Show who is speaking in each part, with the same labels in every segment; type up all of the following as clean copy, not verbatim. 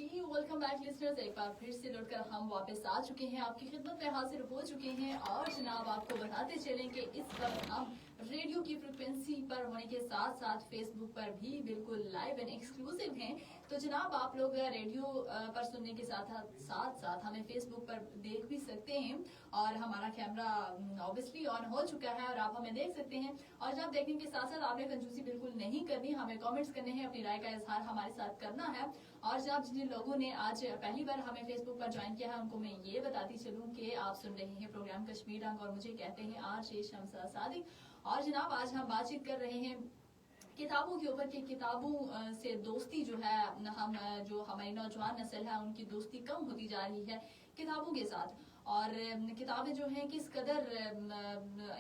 Speaker 1: जी welcome back listeners, एक बार फिर से लौटकर हम वापस आ चुके हैं, आपकी खिदमत में हाजिर हो चुके हैं। और जनाब आपको बताते चलें कि इस वक्त हम रेडियो की फ्रिक्वेंसी पर होने के साथ साथ फेसबुक पर भी बिल्कुल लाइव एंड एक्सक्लूसिव हैं। तो जनाब आप लोग रेडियो पर सुनने के साथ साथ हमें फेसबुक पर देख भी सकते हैं और हमारा कैमरा ऑब्वियसली ऑन हो चुका है और आप हमें देख सकते हैं। और जब देखने के साथ साथ आपने कंजूसी बिल्कुल नहीं करनी, हमें कमेंट्स करने हैं, अपनी राय का इजहार हमारे साथ करना है। और जब जिन लोगों ने आज पहली बार हमें फेसबुक पर ज्वाइन किया है उनको मैं ये बताती चलूं कि आप सुन रहे हैं प्रोग्राम कश्मीर रंग और मुझे कहते हैं आरजे शमसा सादिक। और जनाब आज हम बातचीत कर रहे हैं किताबों के ऊपर कि किताबों से दोस्ती जो है, हम जो हमारी नौजवान नस्ल है उनकी दोस्ती कम होती जा रही है किताबों के साथ। और किताबें जो हैं किस कदर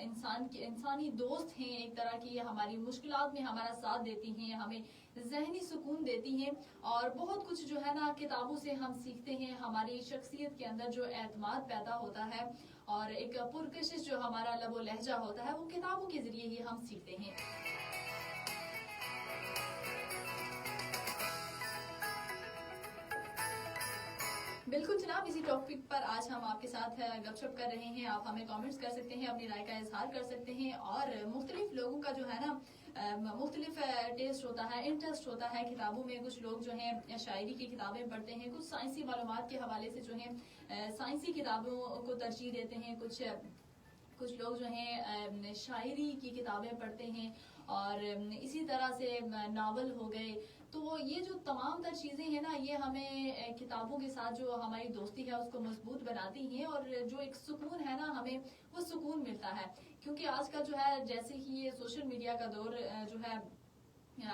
Speaker 1: इंसानी दोस्त हैं, एक तरह की हमारी मुश्किलात में हमारा साथ देती हैं, हमें जहनी सुकून देती हैं। और बहुत कुछ जो है ना किताबों से हम सीखते हैं, हमारी शख्सियत के अंदर जो एतमाद पैदा होता है और एक पुरकशिश जो हमारा लबो लहजा होता है वो किताबों के जरिए ही हम सीखते हैं। बिल्कुल जनाब, इसी टॉपिक पर आज हम आपके साथ गपशप कर रहे हैं। आप हमें कमेंट्स कर सकते हैं, अपनी राय का इजहार कर सकते हैं। और मुख्तलिफ लोगों का जो है ना मुख्तलिफ टेस्ट होता है, इंटरेस्ट होता है किताबों में। कुछ लोग जो हैं शायरी की किताबें पढ़ते हैं, कुछ साइंसी मालूमात के हवाले से जो है साइंसी किताबों को तरजीह देते हैं, कुछ लोग जो हैं शायरी की किताबें पढ़ते हैं और इसी तरह से नावल हो गए। तो ये जो तमाम तर चीज़ें हैं ना, ये हमें किताबों के साथ जो हमारी दोस्ती है उसको मजबूत बनाती हैं और जो एक सुकून है ना हमें वो सुकून मिलता है। क्योंकि आजकल जो है जैसे ही ये सोशल मीडिया का दौर जो है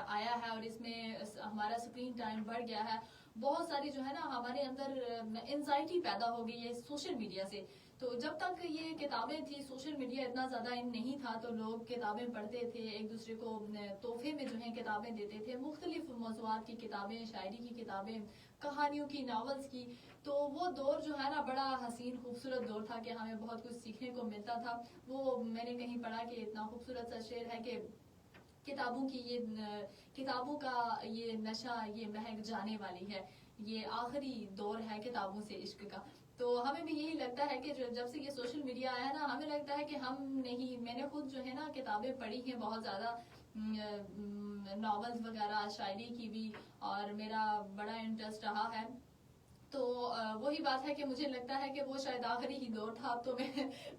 Speaker 1: आया है और इसमें हमारा स्क्रीन टाइम बढ़ गया है, बहुत सारी जो है ना हमारे अंदर एंजाइटी पैदा हो गई है सोशल मीडिया से। तो जब तक ये किताबें थी, सोशल मीडिया इतना ज्यादा नहीं था, तो लोग किताबें पढ़ते थे, एक दूसरे को तोहफे में जो है किताबें देते थे, मुख्तलिफ मौज़ूआत की किताबें, शायरी की किताबें, कहानियों की, नॉवेल्स की। तो वो दौर जो है ना बड़ा हसीन खूबसूरत दौर था कि हमें बहुत कुछ सीखने को मिलता था। वो मैंने कहीं पढ़ा कि इतना खूबसूरत सा शेर है कि किताबों का ये नशा ये महक जाने वाली है, ये आखिरी दौर है किताबों से इश्क का। तो हमें भी यही लगता है कि जब से ये सोशल मीडिया आया ना, हमें लगता है कि मैंने खुद जो है ना किताबें पढ़ी हैं बहुत ज़्यादा, नॉवेल्स वगैरह, शायरी की भी, और मेरा बड़ा इंटरेस्ट रहा है। तो वही बात है कि मुझे लगता है कि वो शायद आखिरी ही दौर था। अब तो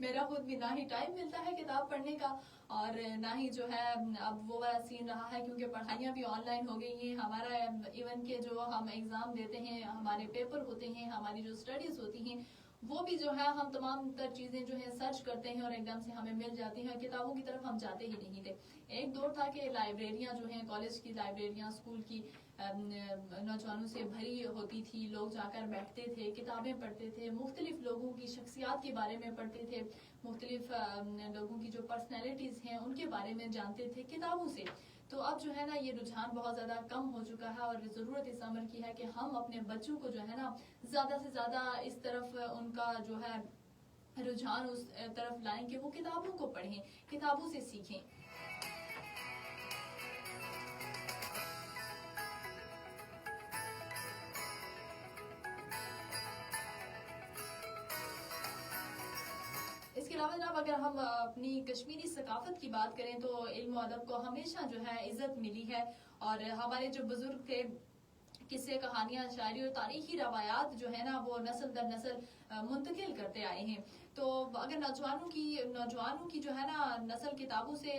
Speaker 1: मेरा खुद भी ना ही टाइम मिलता है किताब पढ़ने का और ना ही जो है अब वो वाला सीन रहा है, क्योंकि पढ़ाइयाँ भी ऑनलाइन हो गई हैं। हमारा इवन के जो हम एग्ज़ाम देते हैं, हमारे पेपर होते हैं, हमारी जो स्टडीज़ होती हैं, वो भी जो है हम तमाम तर चीज़ें जो है सर्च करते हैं और एकदम से हमें मिल जाती हैं। किताबों की तरफ हम जाते ही नहीं थे। एक दौर था कि लाइब्रेरियाँ जो हैं, कॉलेज की लाइब्रेरियाँ, स्कूल की नौजवानों से भरी होती थी, लोग जाकर बैठते थे, किताबें पढ़ते थे, मुख्तलिफ लोगों की शख्सियात के बारे में पढ़ते थे, मुख्तलिफ लोगों की जो पर्सनैलिटीज़ हैं उनके बारे में जानते थे किताबों से। तो अब जो है ना ये रुझान बहुत ज़्यादा कम हो चुका है और ज़रूरत इस अमर की है कि हम अपने बच्चों को जो है ना ज़्यादा से ज़्यादा इस तरफ उनका जो है रुझान उस तरफ लाएं कि वो किताबों को पढ़ें, किताबों से सीखें। इसके अलावा जनाब अगर हम अपनी कश्मीरी सकाफत की बात करें तो इल्म और अदब को हमेशा जो है इज्जत मिली है और हमारे जो बुजुर्ग थे किस्से, कहानियाँ, शायरी और तारीखी रवायात जो है ना वो नस्ल दर नस्ल मुंतकिल करते आए हैं। तो अगर नौजवानों की जो है ना नस्ल किताबों से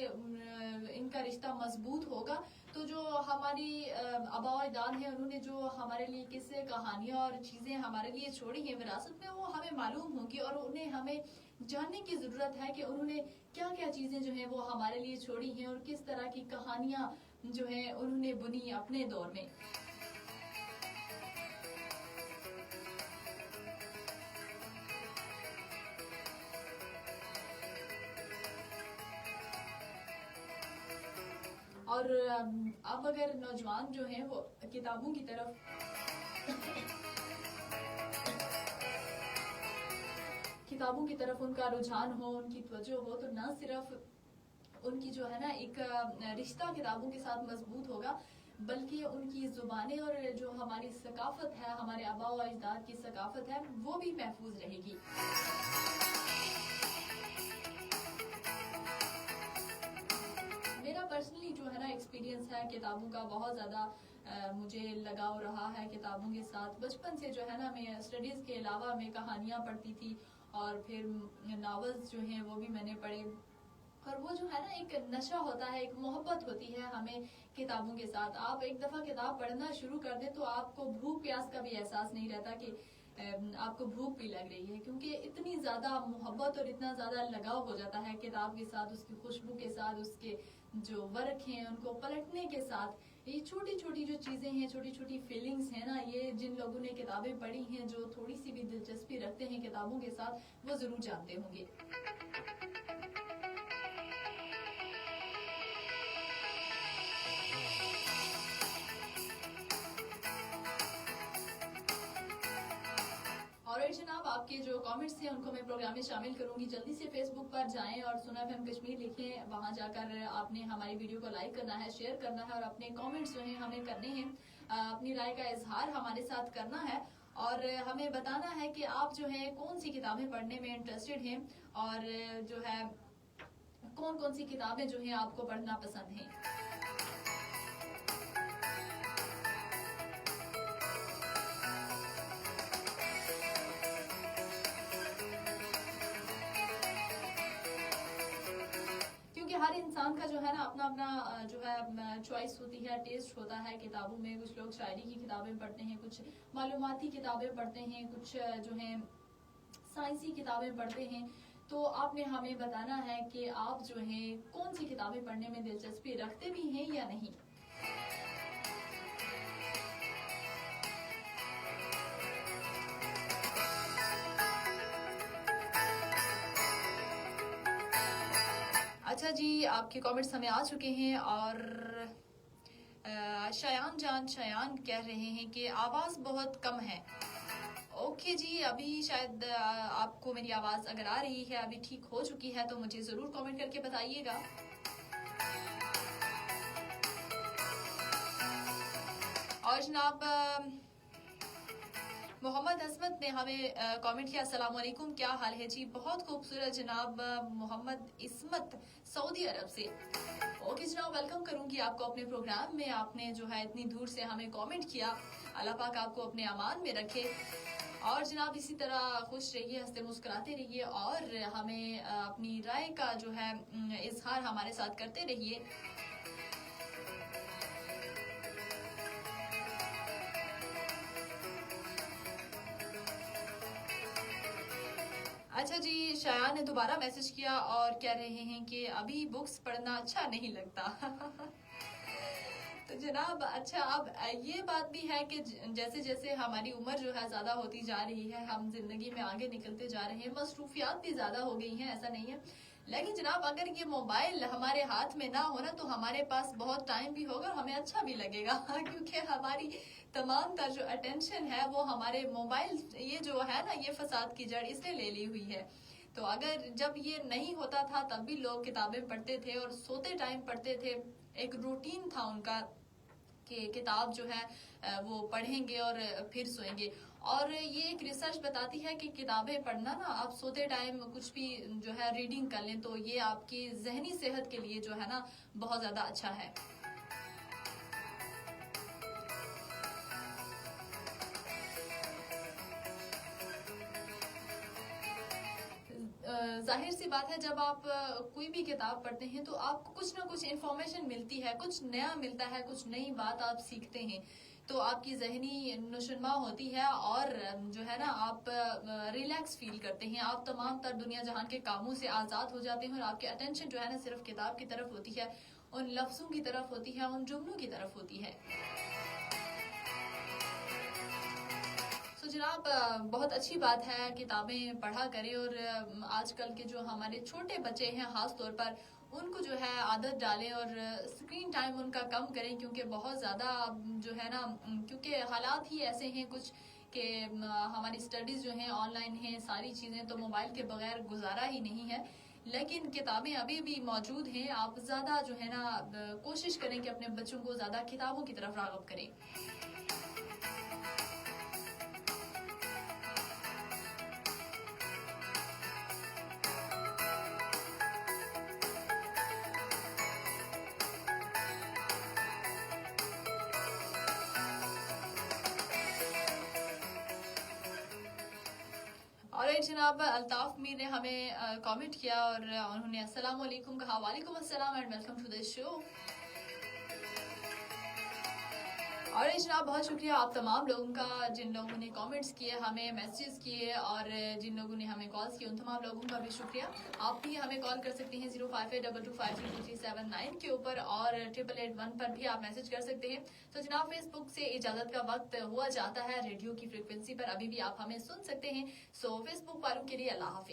Speaker 1: इनका रिश्ता मजबूत होगा तो जो हमारी आबा और अजदाद हैं उन्होंने जो हमारे लिए किस्से, कहानियाँ और चीज़ें हमारे लिए छोड़ी हैं विरासत में, वो हमें मालूम होंगी और उन्हें हमें जानने की ज़रूरत है कि उन्होंने क्या क्या चीज़ें जो हैं वो हमारे लिए छोड़ी हैं और किस तरह की कहानियाँ जो हैं उन्होंने बुनी अपने दौर में। और अब अगर नौजवान जो हैं वो किताबों की तरफ उनका रुझान हो, उनकी तवज्जो हो, तो न सिर्फ उनकी जो है ना एक रिश्ता किताबों के साथ मजबूत होगा بلکہ ان کی زبانیں اور جو ہماری ثقافت ہے، ہمارے آباء و اجداد کی ثقافت ہے، وہ بھی محفوظ رہے گی۔ میرا پرسنلی جو ہے نا ایکسپیرینس ہے کتابوں کا، بہت زیادہ مجھے لگاؤ رہا ہے کتابوں کے ساتھ۔ بچپن سے جو ہے نا میں اسٹڈیز کے علاوہ میں کہانیاں پڑھتی تھی، اور پھر ناولز جو ہیں وہ بھی میں نے پڑھے، اور وہ جو ہے نا ایک نشہ ہوتا ہے، ایک محبت ہوتی ہے ہمیں کتابوں کے ساتھ۔ آپ ایک دفعہ کتاب پڑھنا شروع کر دیں تو آپ کو بھوک پیاس کا بھی احساس نہیں رہتا کہ آپ کو بھوک بھی لگ رہی ہے، کیونکہ اتنی زیادہ محبت اور اتنا زیادہ لگاؤ ہو جاتا ہے کتاب کے ساتھ، اس کی خوشبو کے ساتھ، اس کے جو ورق ہیں ان کو پلٹنے کے ساتھ۔ یہ چھوٹی چھوٹی جو چیزیں ہیں، چھوٹی چھوٹی فیلنگز ہیں نا، یہ جن لوگوں نے کتابیں پڑھی ہیں، جو تھوڑی سی بھی دلچسپی رکھتے ہیں کتابوں کے ساتھ، وہ ضرور جانتے ہوں گے۔ اور جناب آپ کے جو کامنٹس ہیں ان کو میں پروگرام میں شامل کروں گی۔ جلدی سے فیس بک پر جائیں اور سنا FM کشمیر لکھیں، وہاں جا کر آپ نے ہماری ویڈیو کو لائک کرنا ہے، شیئر کرنا ہے، اور اپنے کامنٹس جو ہیں ہمیں کرنے ہیں، اپنی رائے کا اظہار ہمارے ساتھ کرنا ہے، اور ہمیں بتانا ہے کہ آپ جو ہے کون سی کتابیں پڑھنے میں انٹرسٹڈ ہیں، اور جو ہے کون سی کتابیں جو ہیں آپ کو پڑھنا پسند ہیں۔ ہر انسان کا جو ہے نا اپنا اپنا جو ہے چوائس ہوتی ہے، ٹیسٹ ہوتا ہے کتابوں میں۔ کچھ لوگ شاعری کی کتابیں پڑھتے ہیں، کچھ معلوماتی کتابیں پڑھتے ہیں، کچھ جو ہیں سائنسی کتابیں پڑھتے ہیں۔ تو آپ نے ہمیں بتانا ہے کہ آپ جو ہیں کون سی کتابیں پڑھنے میں دلچسپی رکھتے بھی ہیں یا نہیں۔ اچھا جی، آپ کے کامنٹس ہمیں آ چکے ہیں، اور شایان کہہ رہے ہیں کہ آواز بہت کم ہے۔ اوکے جی، ابھی شاید آپ کو میری آواز اگر آ رہی ہے، ابھی ٹھیک ہو چکی ہے، تو مجھے ضرور کامنٹ کر کے بتائیے گا۔ اور جناب محمد عصمت نے ہمیں کامنٹ کیا، السلام علیکم، کیا حال ہے جی؟ بہت خوبصورت جناب محمد عصمت، سعودی عرب سے۔ اوکے جناب، ویلکم کروں گی آپ کو اپنے پروگرام میں۔ آپ نے جو ہے اتنی دور سے ہمیں کامنٹ کیا، اللہ پاک آپ کو اپنے امان میں رکھے، اور جناب اسی طرح خوش رہیے، ہنستے مسکراتے رہیے، اور ہمیں اپنی رائے کا جو ہے اظہار ہمارے ساتھ کرتے رہیے۔ اچھا جی، شایان نے دوبارہ میسج کیا اور کہہ رہے ہیں کہ ابھی بکس پڑھنا اچھا نہیں لگتا۔ تو جناب اچھا، اب یہ بات بھی ہے کہ جیسے جیسے ہماری عمر جو ہے زیادہ ہوتی جا رہی ہے، ہم زندگی میں آگے نکلتے جا رہے ہیں، مصروفیات بھی زیادہ ہو گئی ہیں، ایسا نہیں ہے، لیکن جناب اگر یہ موبائل ہمارے ہاتھ میں نہ ہونا تو ہمارے پاس بہت ٹائم بھی ہوگا، ہمیں اچھا بھی لگے گا، کیونکہ ہماری تمام تر جو اٹینشن ہے وہ ہمارے موبائل، یہ جو ہے نا، یہ فساد کی جڑ اس نے لے لی ہوئی ہے۔ تو اگر جب یہ نہیں ہوتا تھا تب بھی لوگ کتابیں پڑھتے تھے اور سوتے ٹائم پڑھتے تھے، ایک روٹین تھا ان کا کہ کتاب جو ہے وہ پڑھیں گے اور پھر سوئیں گے۔ اور یہ ایک ریسرچ بتاتی ہے کہ کتابیں پڑھنا نا، آپ سوتے ٹائم کچھ بھی جو ہے ریڈنگ کر لیں تو یہ آپ کی ذہنی صحت کے لیے جو ہے نا بہت زیادہ اچھا ہے۔ ظاہر سی بات ہے، جب آپ کوئی بھی کتاب پڑھتے ہیں تو آپ کو کچھ نہ کچھ انفارمیشن ملتی ہے، کچھ نیا ملتا ہے، کچھ نئی بات آپ سیکھتے ہیں، تو آپ کی ذہنی نشوونما ہوتی ہے، اور جو ہے نا آپ ریلیکس فیل کرتے ہیں، آپ تمام تر دنیا جہان کے کاموں سے آزاد ہو جاتے ہیں، اور آپ کے اٹینشن جو ہے نا صرف کتاب کی طرف ہوتی ہے، ان لفظوں کی طرف ہوتی ہے، ان جملوں کی طرف ہوتی ہے۔ جناب بہت اچھی بات ہے، کتابیں پڑھا کریں، اور آج کل کے جو ہمارے چھوٹے بچے ہیں خاص طور پر ان کو جو ہے عادت ڈالیں اور اسکرین ٹائم ان کا کم کریں، کیونکہ بہت زیادہ جو ہے نا، کیونکہ حالات ہی ایسے ہیں کچھ کہ ہماری اسٹڈیز جو ہیں آن لائن ہیں، ساری چیزیں تو موبائل کے بغیر گزارا ہی نہیں ہے، لیکن کتابیں ابھی بھی موجود ہیں. آپ زیادہ جو ہے نا کوشش کریں کہ اپنے بچوں کو زیادہ کتابوں کی طرف راغب کریں. اور جناب الطاف میر نے ہمیں کامنٹ کیا اور انہوں نے السلام علیکم کہا. وعلیکم السلام اینڈ ویلکم ٹو دا شو. اور جناب بہت شکریہ آپ تمام لوگوں کا جن لوگوں نے کامنٹس کیے, ہمیں میسیجز کیے, اور جن لوگوں نے ہمیں کالز کی ان تمام لوگوں کا بھی شکریہ. آپ بھی ہمیں کال کر سکتے ہیں 0582253379 کے اوپر, اور 8881 پر بھی آپ میسج کر سکتے ہیں. تو جناب فیس بک سے اجازت کا وقت ہوا جاتا ہے. ریڈیو کی فریکوینسی پر ابھی بھی آپ ہمیں سن سکتے ہیں. سو فیس بک والوں کے لیے اللہ حافظ.